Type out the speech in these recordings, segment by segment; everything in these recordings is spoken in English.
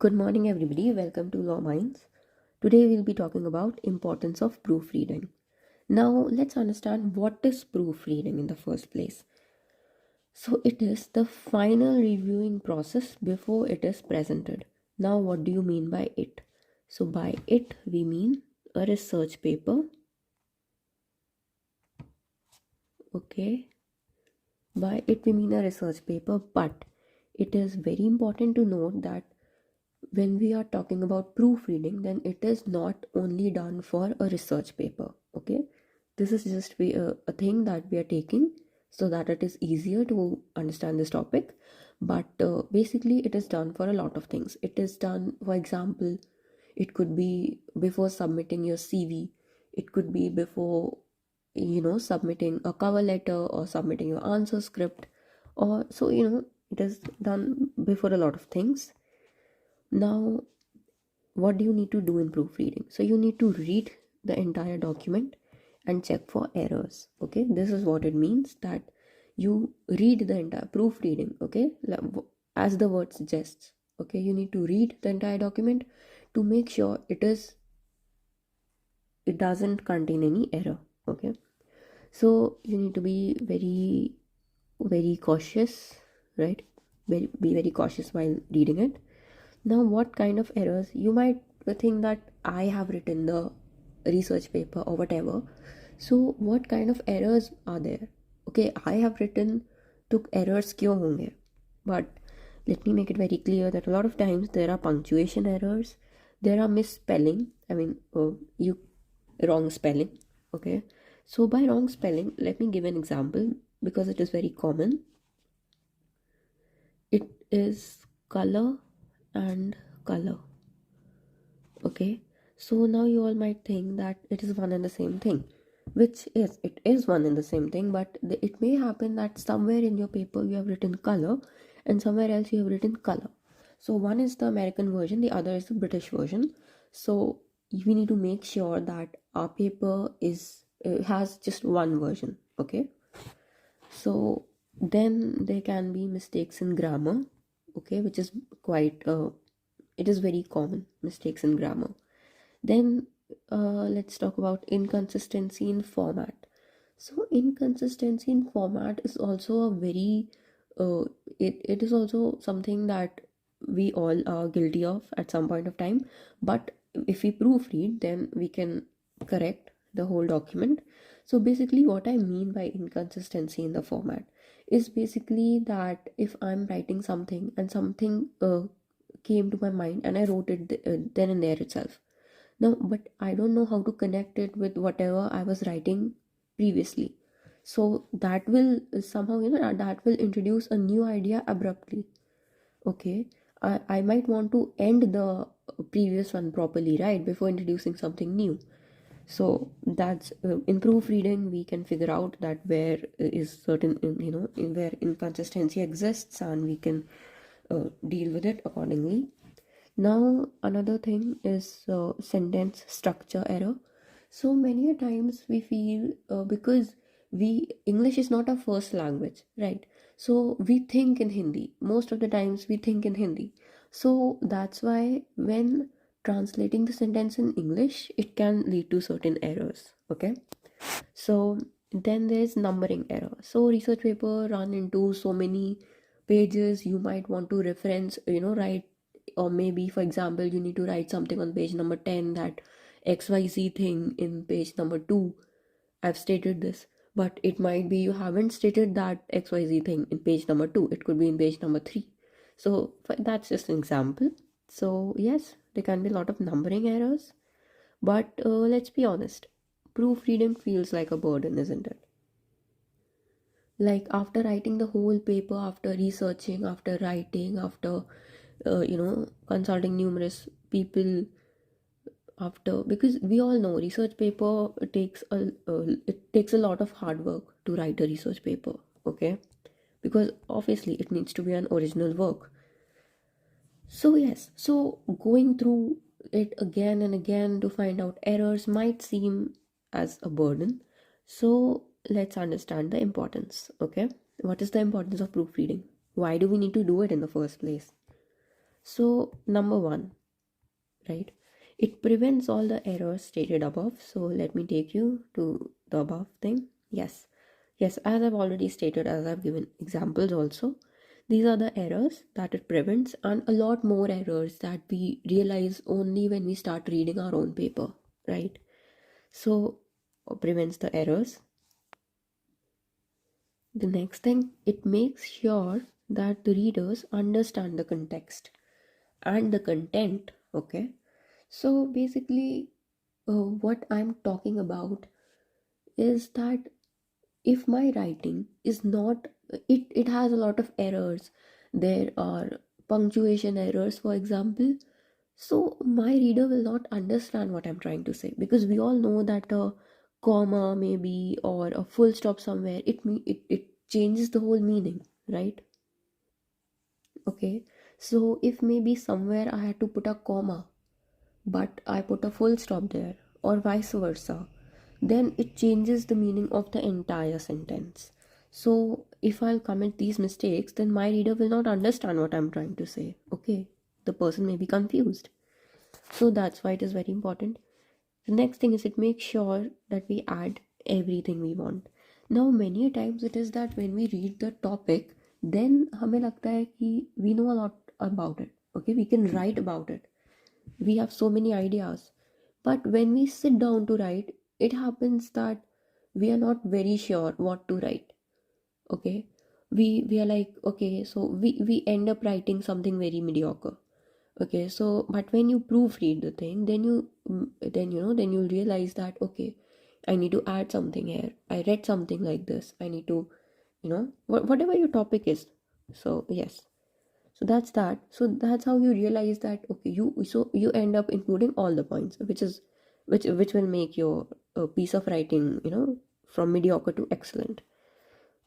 Good morning everybody, welcome to Law Minds. Today we'll be talking about importance of proofreading. Now let's understand what is proofreading in the first place. So it is the final reviewing process before it is presented. Now what do you mean by it? So by it we mean a research paper. Okay. By it we mean a research paper, but it is very important to note that when we are talking about proofreading, then it is not only done for a research paper. Okay, this is just a thing that we are taking so that it is easier to understand this topic, but basically it is done for a lot of things. It is done, for example, it could be before submitting your CV, it could be before submitting a cover letter or submitting your answer script, or so it is done before a lot of things. Now, what do you need to do in proofreading? So you need to read the entire document and check for errors. Okay, this is what it means, that you read the entire proofreading. Okay, as the word suggests. Okay, you need to read the entire document to make sure it doesn't contain any error. Okay, so you need to be very cautious, right? Be very cautious while reading it. Now, what kind of errors? You might think that I have written the research paper or whatever. So, what kind of errors are there? Okay, I have written to errors क्यों होंगे? But let me make it very clear that a lot of times there are punctuation errors, there are misspelling. You wrong spelling. Okay, so by wrong spelling, let me give an example because it is very common. It is color and color. Okay, so now you all might think that it is one and the same thing, which it is one and the same thing, but it may happen that somewhere in your paper you have written color and somewhere else you have written color. So one is the American version, the other is the British version. So we need to make sure that our paper has just one version. Okay, so then there can be mistakes in grammar. Okay, which is quite it is very common, mistakes in grammar. Then let's talk about inconsistency in format. So inconsistency in format is also a very it is also something that we all are guilty of at some point of time, but if we proofread, then we can correct the whole document. So basically what I mean by inconsistency in the format is basically that if I'm writing something and something came to my mind and I wrote it then and there itself. Now, but I don't know how to connect it with whatever I was writing previously. So that will somehow, that will introduce a new idea abruptly. Okay. I might want to end the previous one properly, right? Before introducing something new. So that's in proofreading, we can figure out that where is certain, where inconsistency exists, and we can deal with it accordingly. Now, another thing is sentence structure error. So many a times we feel because we English is not our first language, right? So we think in Hindi. Most of the times we think in Hindi. So that's why when translating the sentence in English, it can lead to certain errors. Okay. So then there's numbering error. So research paper run into so many pages, you might want to reference, write, or maybe for example you need to write something on page number 10 that XYZ thing in page number 2. I've stated this, but it might be you haven't stated that XYZ thing in page number 2. It could be in page number 3. So that's just an example. So yes, there can be a lot of numbering errors, but let's be honest, proofreading feels like a burden, isn't it? Like after writing the whole paper, after researching, after writing, after consulting numerous people, after, because we all know research paper it takes a lot of hard work to write a research paper. Okay, because obviously it needs to be an original work. So yes, so going through it again and again to find out errors might seem as a burden. So let's understand the importance. Okay, what is the importance of proofreading? Why do we need to do it in the first place? So number one, right, it prevents all the errors stated above. So let me take you to the above thing. Yes, as I've already stated, as I've given examples also, these are the errors that it prevents, and a lot more errors that we realize only when we start reading our own paper, right? So prevents the errors. The next thing, it makes sure that the readers understand the context and the content. Okay, so basically, what I'm talking about is that if my writing is not, it has a lot of errors, there are punctuation errors, for example, so my reader will not understand what I'm trying to say, because we all know that a comma maybe or a full stop somewhere, it changes the whole meaning, right? Okay, so if maybe somewhere I had to put a comma but I put a full stop there, or vice versa, then it changes the meaning of the entire sentence. So if I'll commit these mistakes, then my reader will not understand what I'm trying to say. Okay, the person may be confused. So that's why it is very important. The next thing is it makes sure that we add everything we want. Now many times it is that when we read the topic, then हमें लगता है कि we know a lot about it. Okay, we can write about it, we have so many ideas, but when we sit down to write, it happens that we are not very sure what to write. Okay, we are like, okay, so we end up writing something very mediocre. Okay, so but when you proofread the thing, then then then you'll realize that, okay, I need to add something here, I read something like this, I need to, whatever your topic is. So yes, so that's that. So that's how you realize that, okay, you end up including all the points, which will make your piece of writing, from mediocre to excellent.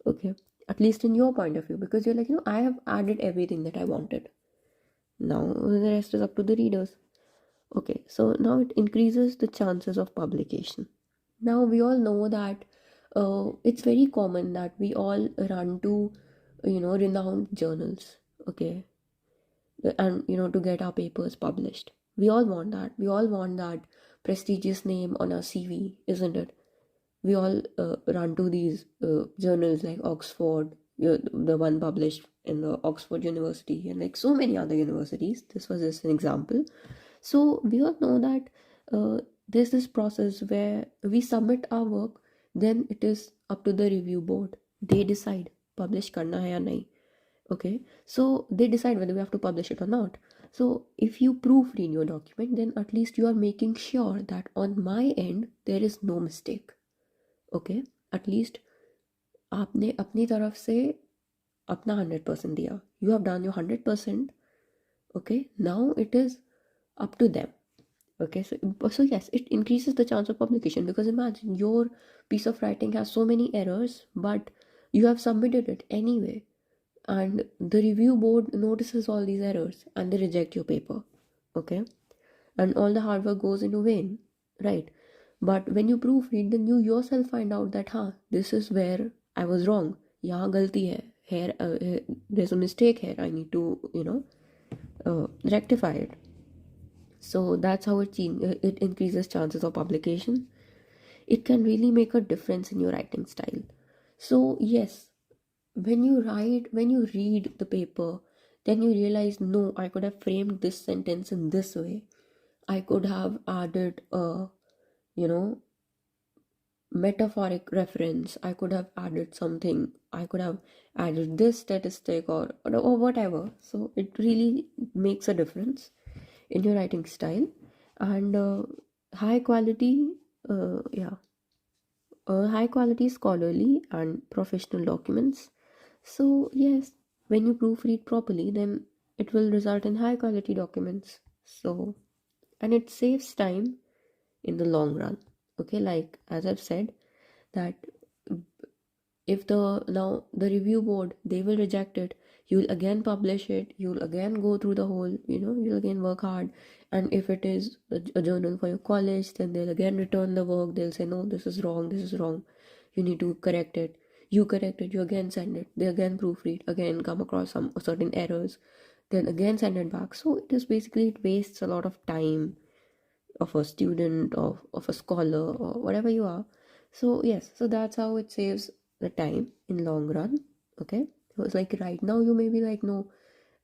Okay, at least in your point of view, because you're like, I have added everything that I wanted. Now the rest is up to the readers. Okay, so now it increases the chances of publication. Now we all know that it's very common that we all run to, renowned journals. Okay, and to get our papers published, we all want that prestigious name on our CV, isn't it? We all run to these journals like Oxford, the one published in the Oxford University, and like so many other universities. This was just an example. So we all know that there's this process where we submit our work, then it is up to the review board. They decide publish karna hai ya nahi. Okay, so they decide whether we have to publish it or not. So if you proofread your document, then at least you are making sure that on my end there is no mistake. Okay, at least आपने अपनी तरफ से अपना 100% दिया. You have done your 100%. Okay, now it is up to them. Okay, so yes, it increases the chance of publication, because imagine your piece of writing has so many errors, but you have submitted it anyway, and the review board notices all these errors and they reject your paper. Okay, and all the hard work goes into vain, right? But when you proofread, then you yourself find out that this is where I was wrong, यहाँ गलती है, here there's a mistake here, I need to rectify it. So that's how it increases chances of publication. It can really make a difference in your writing style. So yes, when you read the paper, then you realize, no, I could have framed this sentence in this way, I could have added a you know metaphoric reference, I could have added something, I could have added this statistic, or whatever. So it really makes a difference in your writing style. And high quality yeah high quality scholarly and professional documents. So yes, when you proofread properly, then it will result in high quality documents. So, and it saves time in the long run. Okay, like as I've said, that if the review board, they will reject it, you'll again publish it, you'll again go through the whole, you'll again work hard. And if it is a journal for your college, then they'll again return the work, they'll say, no, this is wrong, this is wrong, you need to correct it. You correct it, you again send it, they again proofread, again come across some certain errors, then again send it back. So it is basically, it wastes a lot of time of a student, of a scholar, or whatever you are. So yes, so that's how it saves the time in long run. Okay, so it's like right now you may be like, no,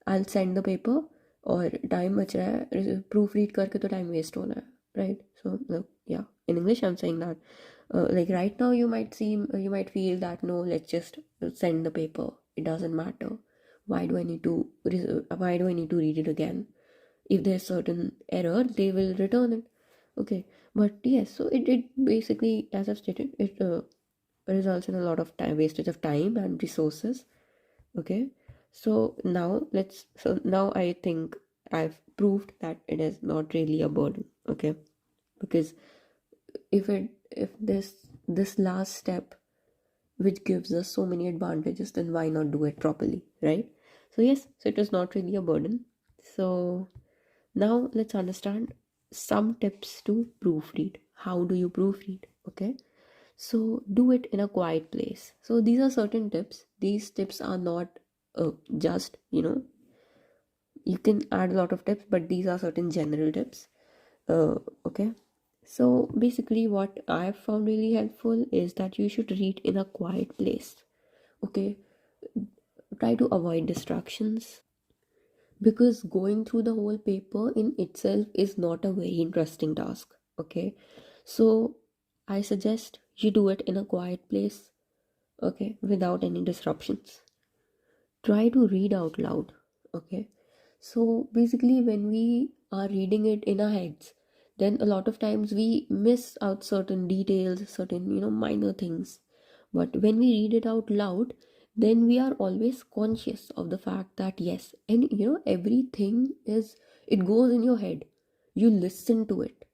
I'll send the paper, और time बच रहा है, proof read करके तो time waste होना है, right? So yeah, in English I'm saying that like right now you might feel that no, let's just send the paper, it doesn't matter, why do I need to read it again? If there's certain error, they will return it. Okay, but yes, so it basically, as I've stated, it results in a lot of time, wastage of time and resources. Okay, so now I think I've proved that it is not really a burden. Okay, because if this last step, which gives us so many advantages, then why not do it properly, right? So yes, so it is not really a burden. So now let's understand some tips to proofread. How do you proofread? Okay, so do it in a quiet place. So these are certain tips. These tips are not just, you can add a lot of tips, but these are certain general tips. Okay, so basically what I found really helpful is that you should read in a quiet place. Okay, try to avoid distractions, because going through the whole paper in itself is not a very interesting task. Okay, so I suggest you do it in a quiet place, okay, without any disruptions. Try to read out loud. Okay, so basically when we are reading it in our heads, then a lot of times we miss out certain details, certain minor things. But when we read it out loud, then we are always conscious of the fact that yes, and everything is, it goes in your head, you listen to it,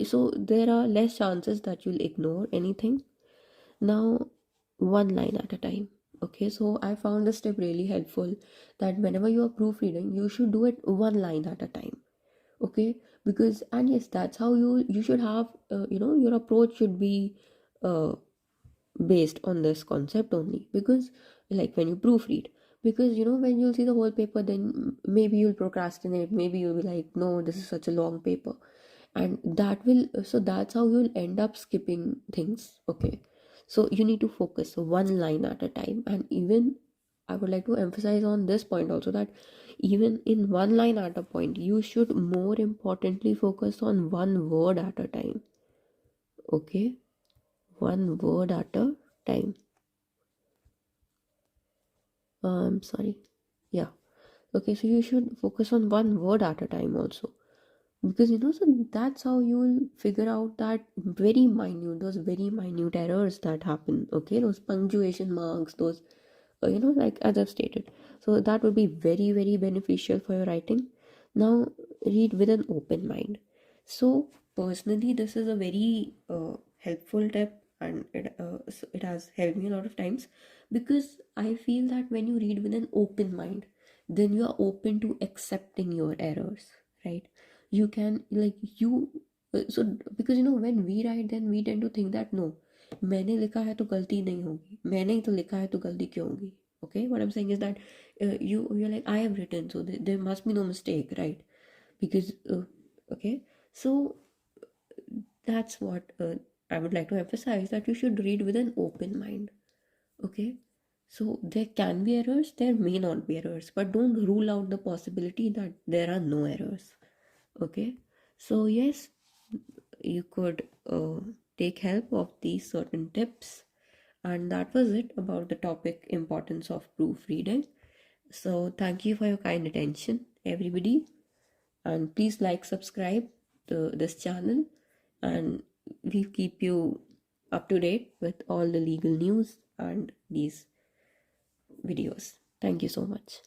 so there are less chances that you'll ignore anything. Now, one line at a time. Okay, so I found this tip really helpful, that whenever you are proofreading, you should do it one line at a time. Okay, because, and yes, that's how you should have, your approach should be uh, based on this concept only. Because, like when you proofread, because when you'll see the whole paper, then maybe you'll procrastinate, maybe you'll be like, no, this is such a long paper, and that's how you'll end up skipping things. Okay, so you need to focus one line at a time. And even I would like to emphasize on this point also, that even in one line at a point, you should more importantly focus on one word at a time. Okay, one word at a time. Sorry, yeah. Okay, so you should focus on one word at a time also, because so that's how you will figure out that those very minute errors that happen. Okay, those punctuation marks, those like as I've stated. So that would be very, very beneficial for your writing. Now, read with an open mind. So personally, this is a very helpful tip, and it has helped me a lot of times, because I feel that when you read with an open mind, then you are open to accepting your errors, right? You can, like, so because when we write, then we tend to think that no, मैंने लिखा है तो गलती नहीं होगी, मैंने ही तो लिखा है तो गलती क्यों होगी. Okay, what I'm saying is that you're like, I have written, so there must be no mistake, right? Because okay, so that's what I would like to emphasize, that you should read with an open mind. Okay, so there can be errors, there may not be errors, but don't rule out the possibility that there are no errors. Okay, so yes, you could take help of these certain tips. And that was it about the topic importance of proofreading. So thank you for your kind attention, everybody, and please like, subscribe to this channel, and we keep you up to date with all the legal news and these videos. Thank you so much.